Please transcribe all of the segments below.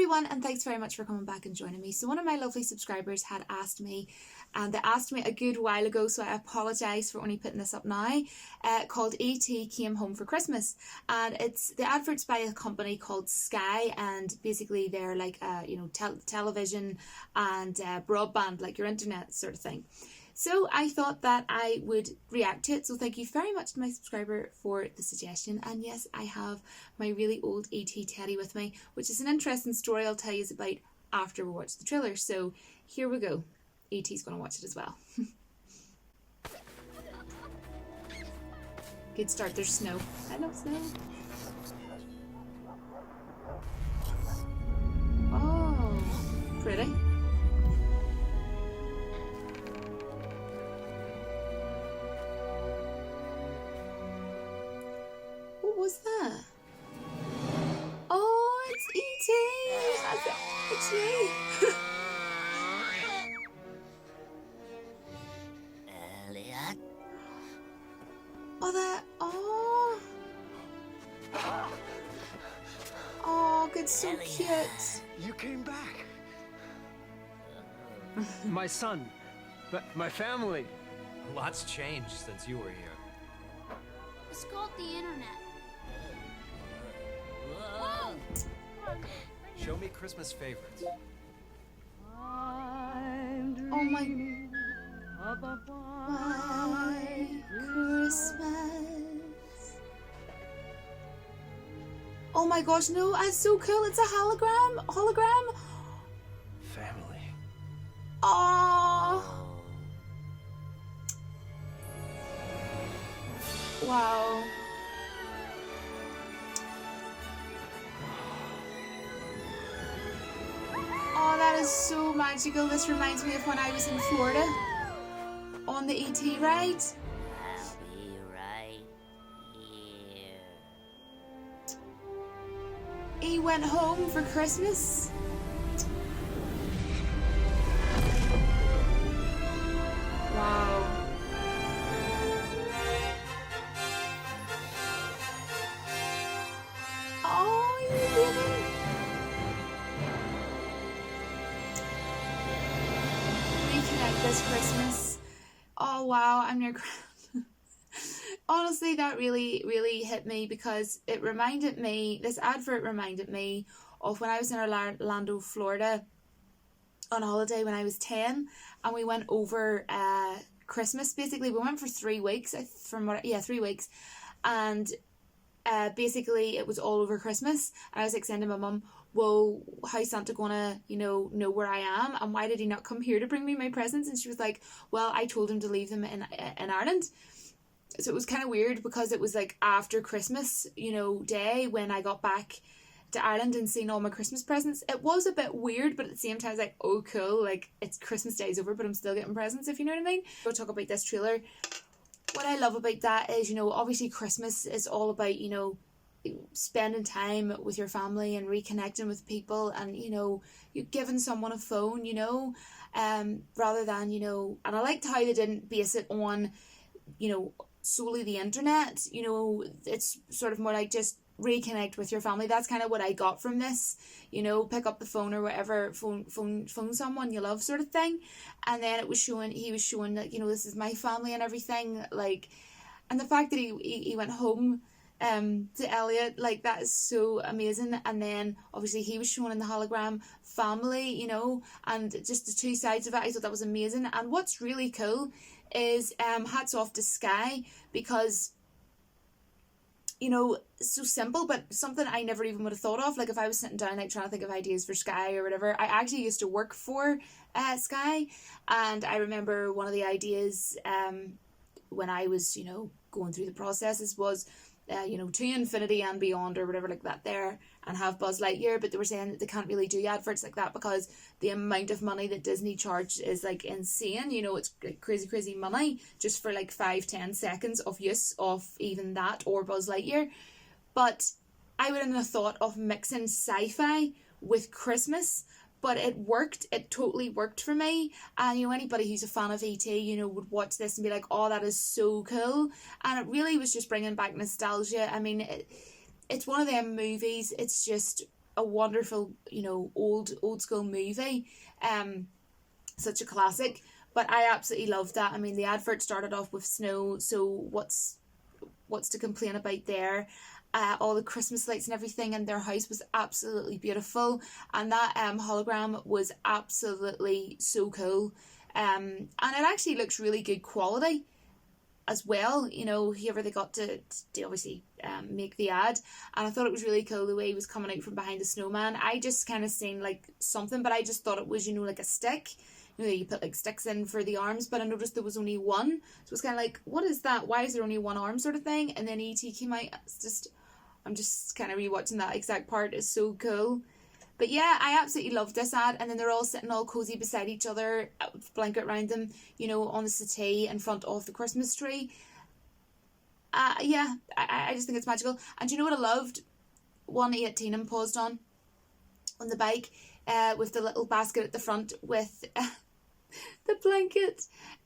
everyone, and thanks very much for coming back and joining me. So one of my lovely subscribers had asked me, and they asked me a good while ago, so I apologise for only putting this up now, called E.T. Came Home for Christmas. And it's the advert's by a company called Sky, and basically they're like television and broadband, like your internet sort of thing. So I thought that I would react to it. So thank you very much to my subscriber for the suggestion. And yes, I have my really old E.T. teddy with me, which is an interesting story I'll tell you about after we watch the trailer. So here we go. E.T.'s going to watch it as well. Good start. There's snow. I love snow. Oh, pretty. What was that? Oh, it's E.T. It's me. Elliot? Oh, it's so Elliot. cute. You came back. My son, but my family. A lot's changed since you were here. It's called the internet. Whoa! Show me Christmas favorites. Oh my. White Christmas. Oh my gosh, no, that's so cool. It's a hologram. Family. Oh. Wow. Oh, that is so magical. This reminds me of when I was in Florida on the E.T. ride. I'll be right here. He went home for Christmas. Wow. Oh, you baby. Reconnect this Christmas. Oh wow, I'm near crying. Honestly, that really hit me because it reminded me, this advert reminded me of when I was in Orlando, Florida on holiday when I was 10, and we went over Christmas. Basically, we went for 3 weeks, 3 weeks, and basically it was all over Christmas. And I was like saying to my mum, well, how's Santa gonna, know where I am, and why did he not come here to bring me my presents? And she was like, well, I told him to leave them in Ireland. So it was kind of weird because it was like after Christmas, day when I got back to Ireland and seen all my Christmas presents. It was a bit weird, but at the same time I was like, oh cool, like it's Christmas Day's over but I'm still getting presents, if you know what I mean. We'll talk about this trailer. What I love about that is, obviously Christmas is all about, spending time with your family and reconnecting with people, and you giving someone a phone, rather than, and I liked how they didn't base it on, solely the internet. It's sort of more like just reconnect with your family. That's kind of what I got from this. Pick up the phone or whatever, phone someone you love, sort of thing. And then he was showing that, this is my family and everything, like, and the fact that he went home to Elliot, like, that is so amazing. And then obviously he was shown in the hologram family, and just the two sides of it. I thought that was amazing. And what's really cool is hats off to Sky, because so simple, but something I never even would have thought of. Like, if I was sitting down like trying to think of ideas for Sky or whatever, I actually used to work for Sky, and I remember one of the ideas when I was going through the processes was to infinity and beyond, or whatever like that there, and have Buzz Lightyear. But they were saying that they can't really do adverts like that because the amount of money that Disney charged is like insane. It's crazy money just for like 5-10 seconds of use of even that or Buzz Lightyear. But I wouldn't have thought of mixing sci-fi with Christmas, but it worked. It totally worked for me. And anybody who's a fan of E.T., would watch this and be like, oh, that is so cool. And it really was just bringing back nostalgia. I mean, it's one of them movies. It's just a wonderful, you know, old school movie, such a classic. But I absolutely loved that. I mean, the advert started off with snow, so what's to complain about there? All the Christmas lights and everything, and their house was absolutely beautiful, and that hologram was absolutely so cool, and it actually looks really good quality as well, you know, whoever they got to obviously make the ad. And I thought it was really cool the way he was coming out from behind the snowman. I just kind of seen like something, but I just thought it was, you know, like a stick. You know, you put like sticks in for the arms, but I noticed there was only one. So it's kind of like, what is that? Why is there only one arm, sort of thing? And then E.T. came out. I'm just kind of rewatching that exact part. It's so cool. But yeah, I absolutely loved this ad. And then they're all sitting all cozy beside each other, with a blanket around them, you know, on the settee in front of the Christmas tree. Yeah, I just think it's magical. And do you know what I loved? 118 and paused on the bike, with the little basket at the front with the blanket.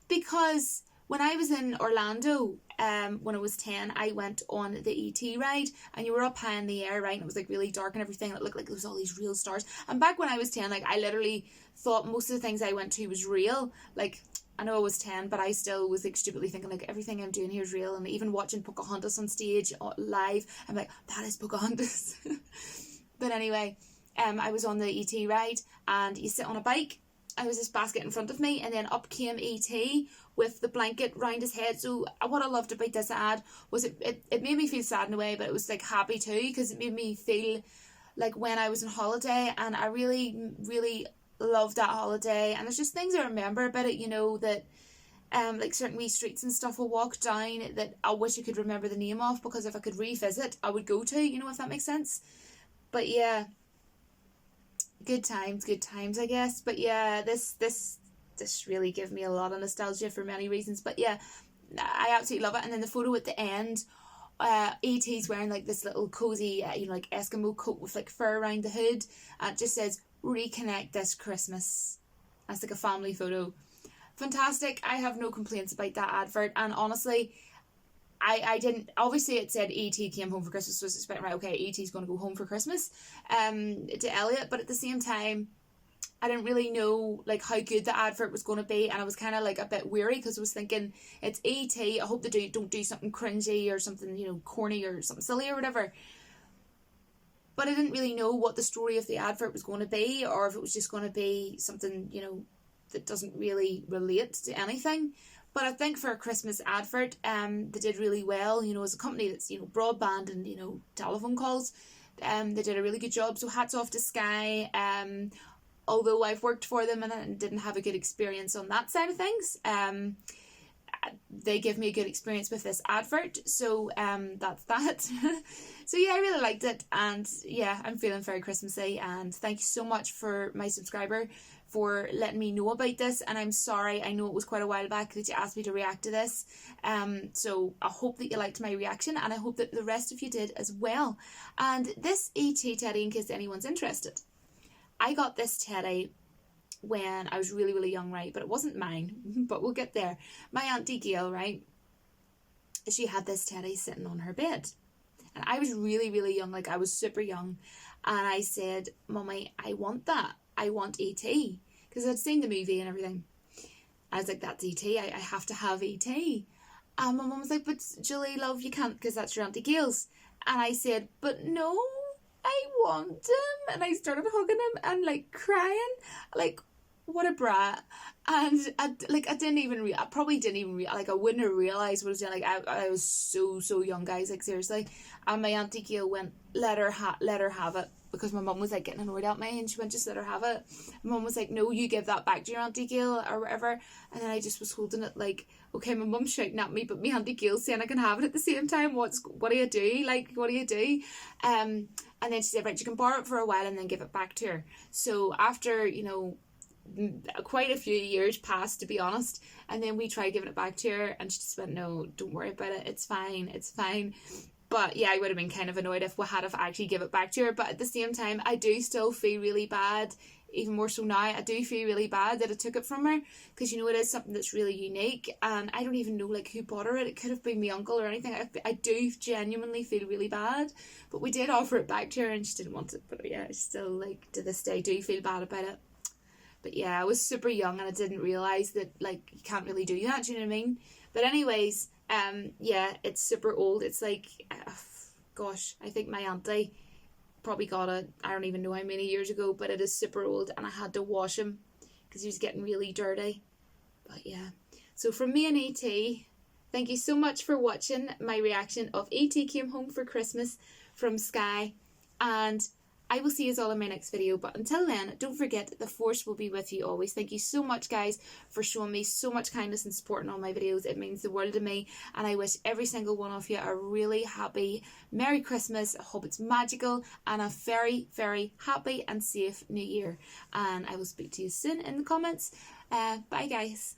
Because when I was in Orlando, when I was 10, I went on the E.T. ride, and you were up high in the air, right? And it was like really dark and everything, and it looked like there was all these real stars. And back when I was 10, like, I literally thought most of the things I went to was real. Like, I know I was 10, but I still was like stupidly thinking like everything I'm doing here is real. And even watching Pocahontas on stage live, I'm like, that is Pocahontas. But anyway, I was on the E.T. ride, and you sit on a bike. There was this basket in front of me, and then up came E.T. with the blanket round his head. So what I loved about this ad was it made me feel sad in a way, but it was like happy too, because it made me feel like when I was on holiday, and I really, really loved that holiday. And there's just things I remember about it, you know, that like certain wee streets and stuff I walked down that I wish I could remember the name of, because if I could revisit, I would go to, you know, if that makes sense. But yeah, good times, I guess. But yeah, this really gave me a lot of nostalgia for many reasons. But yeah, I absolutely love it. And then the photo at the end, E.T.'s wearing like this little cozy, you know, like Eskimo coat with like fur around the hood, and it just says "Reconnect this Christmas." That's like a family photo. Fantastic. I have no complaints about that advert, and honestly, I didn't, obviously it said E.T. came home for Christmas, so I was expecting, right, okay, E.T.'s going to go home for Christmas to Elliot, but at the same time, I didn't really know like how good the advert was going to be, and I was kind of like a bit weary, because I was thinking, it's E.T., I hope they don't do something cringy or something, you know, corny or something silly or whatever. But I didn't really know what the story of the advert was going to be, or if it was just going to be something, you know, that doesn't really relate to anything. But I think for a Christmas advert, they did really well. You know, as a company that's, you know, broadband and, you know, telephone calls, they did a really good job. So hats off to Sky. Although I've worked for them and I didn't have a good experience on that side of things, they give me a good experience with this advert. So that's that. So yeah, I really liked it. And yeah, I'm feeling very Christmassy. And thank you so much for my subscriber for letting me know about this. And I'm sorry, I know it was quite a while back that you asked me to react to this. So I hope that you liked my reaction, and I hope that the rest of you did as well. And this E.T. teddy, in case anyone's interested, I got this teddy when I was really, really young, right? But it wasn't mine, but we'll get there. My Auntie Gail, right? She had this teddy sitting on her bed. And I was really, really young, like I was super young. And I said, Mummy, I want that. I want E.T. Because I'd seen the movie and everything. I was like, that's E.T. I have to have E.T. And my mum was like, but Julie, love, you can't, because that's your Auntie Gail's. And I said, but no, I want him. And I started hugging him and like crying, like, what a brat. And I probably didn't even like, I wouldn't have realised what I was doing. Like I was so young, guys, like seriously. And my Auntie Gail went, let her have it, because my mum was like getting annoyed at me, and she went, just let her have it. My mum was like, no, you give that back to your Auntie Gail or whatever. And then I just was holding it like, okay, my mum's shouting at me, but my Auntie Gail's saying I can have it at the same time. What do you do? Like, what do you do? And then she said, right, you can borrow it for a while and then give it back to her. So after, you know, quite a few years passed, to be honest, and then we tried giving it back to her, and she just went, no, don't worry about it, it's fine. But yeah, I would have been kind of annoyed if we had have actually give it back to her. But at the same time, I do still feel really bad even more so now, I do feel really bad that I took it from her, because, you know, it is something that's really unique, and I don't even know, like, who bought her it. It could have been my uncle or anything. I do genuinely feel really bad, but we did offer it back to her, and she didn't want it. But yeah, I still, like, to this day do feel bad about it. But yeah, I was super young, and I didn't realise that, like, you can't really do that, do you know what I mean? But anyways, yeah, it's super old. It's like, gosh, I think my auntie probably got it, I don't even know how many years ago, but it is super old, and I had to wash him because he was getting really dirty. But yeah, so from me and E.T., thank you so much for watching my reaction of E.T. Came Home for Christmas from Sky, and I will see you all in my next video. But until then, don't forget, the Force will be with you always. Thank you so much, guys, for showing me so much kindness and supporting all my videos. It means the world to me, and I wish every single one of you a really happy Merry Christmas. I hope it's magical, and a very, very happy and safe New Year. And I will speak to you soon in the comments. Bye, guys.